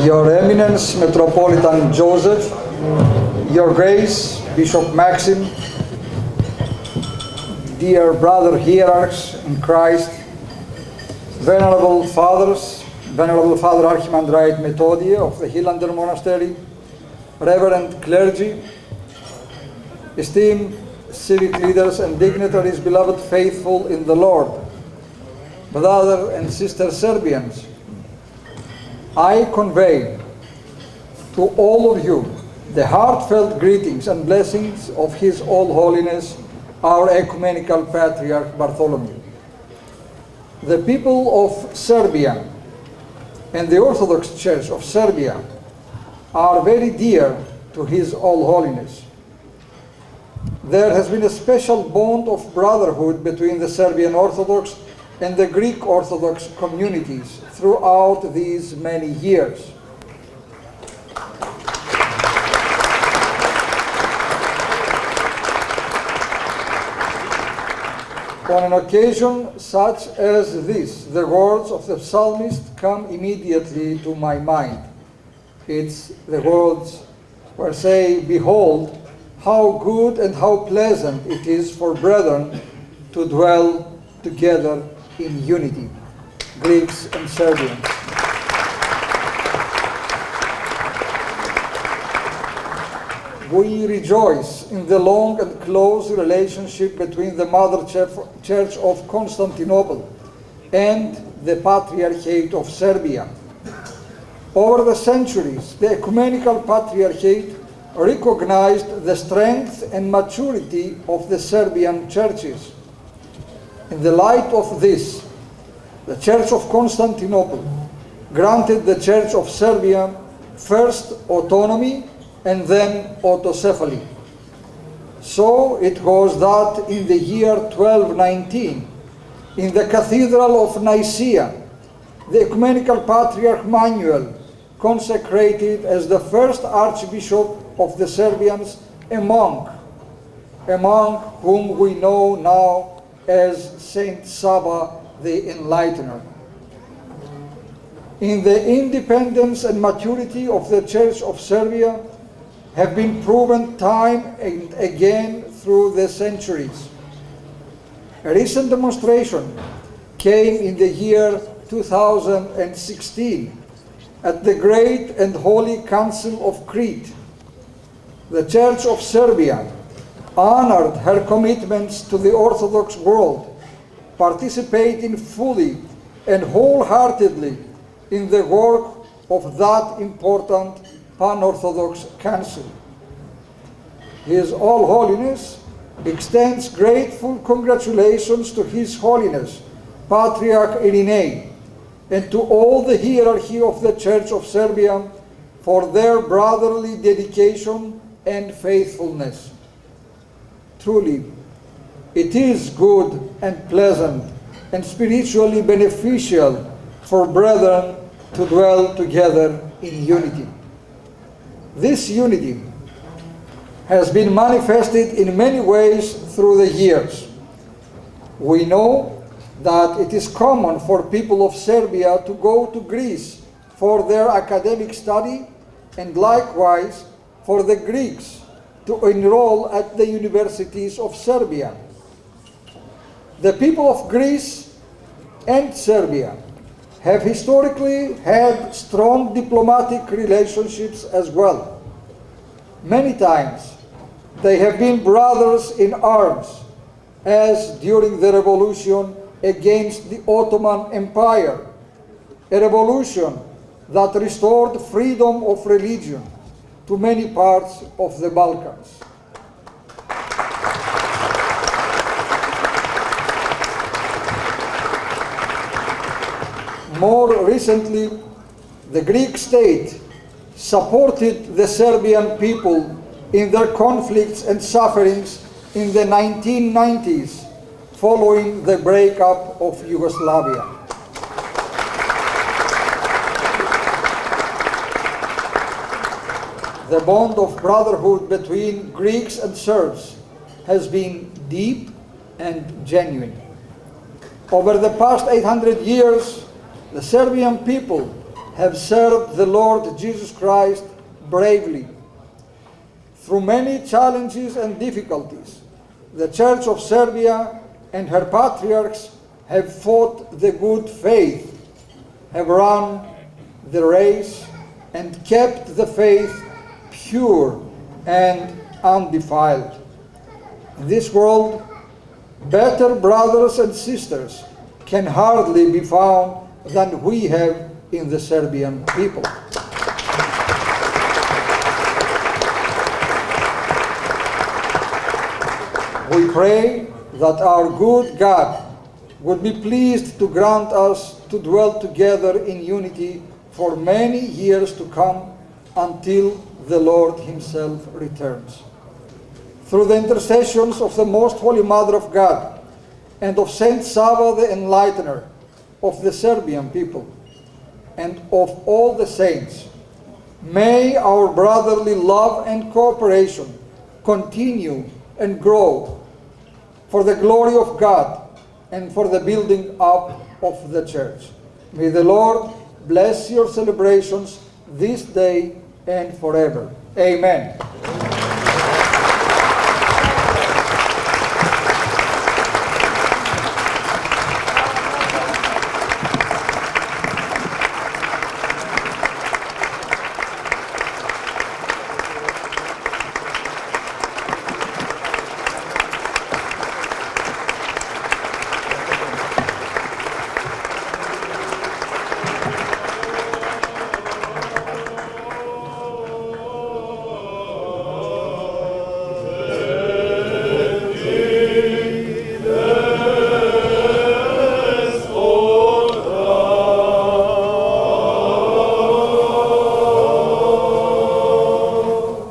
Your Eminence, Metropolitan Joseph, Your Grace, Bishop Maxim, dear brother hierarchs in Christ, venerable fathers, Venerable Father Archimandrite Methodie of the Hilander Monastery, reverend clergy, esteemed civic leaders and dignitaries, beloved faithful in the Lord, brother and sister Serbians, I convey to all of you the heartfelt greetings and blessings of His All Holiness, our Ecumenical Patriarch Bartholomew. The people of Serbia and the Orthodox Church of Serbia are very dear to His All Holiness. There has been a special bond of brotherhood between the Serbian Orthodox and the Greek Orthodox communities throughout these many years. On an occasion such as this, the words of the psalmist come immediately to my mind. It's the words where say, "Behold, how good and how pleasant it is for brethren to dwell together in unity." Greeks and Serbians. We rejoice in the long and close relationship between the Mother Church of Constantinople and the Patriarchate of Serbia. Over the centuries, the Ecumenical Patriarchate recognized the strength and maturity of the Serbian churches. In the light of this, the Church of Constantinople granted the Church of Serbia first autonomy and then autocephaly. So it was that in the year 1219, in the Cathedral of Nicaea, the Ecumenical Patriarch Manuel consecrated as the first Archbishop of the Serbians a monk whom we know now as Saint Saba the Enlightener. In the independence and maturity of the Church of Serbia have been proven time and again through the centuries. A recent demonstration came in the year 2016 at the Great and Holy Council of Crete. The Church of Serbia honored her commitments to the Orthodox world, participating fully and wholeheartedly in the work of that important Pan-Orthodox Council. His All Holiness extends grateful congratulations to His Holiness, Patriarch Irinei, and to all the hierarchy of the Church of Serbia for their brotherly dedication and faithfulness. Truly, it is good and pleasant and spiritually beneficial for brethren to dwell together in unity. This unity has been manifested in many ways through the years. We know that it is common for people of Serbia to go to Greece for their academic study, and likewise for the Greeks to enroll at the universities of Serbia. The people of Greece and Serbia have historically had strong diplomatic relationships as well. Many times they have been brothers in arms, as during the revolution against the Ottoman Empire, a revolution that restored freedom of religion to many parts of the Balkans. More recently, the Greek state supported the Serbian people in their conflicts and sufferings in the 1990s following the breakup of Yugoslavia. The bond of brotherhood between Greeks and Serbs has been deep and genuine. Over the past 800 years, the Serbian people have served the Lord Jesus Christ bravely. Through many challenges and difficulties, the Church of Serbia and her patriarchs have fought the good faith, have run the race, and kept the faith pure and undefiled. In this world, better brothers and sisters can hardly be found than we have in the Serbian people. We pray that our good God would be pleased to grant us to dwell together in unity for many years to come until the Lord Himself returns. Through the intercessions of the Most Holy Mother of God and of Saint Sava the Enlightener of the Serbian people and of all the saints, may our brotherly love and cooperation continue and grow for the glory of God and for the building up of the Church. May the Lord bless your celebrations this day and forever. Amen.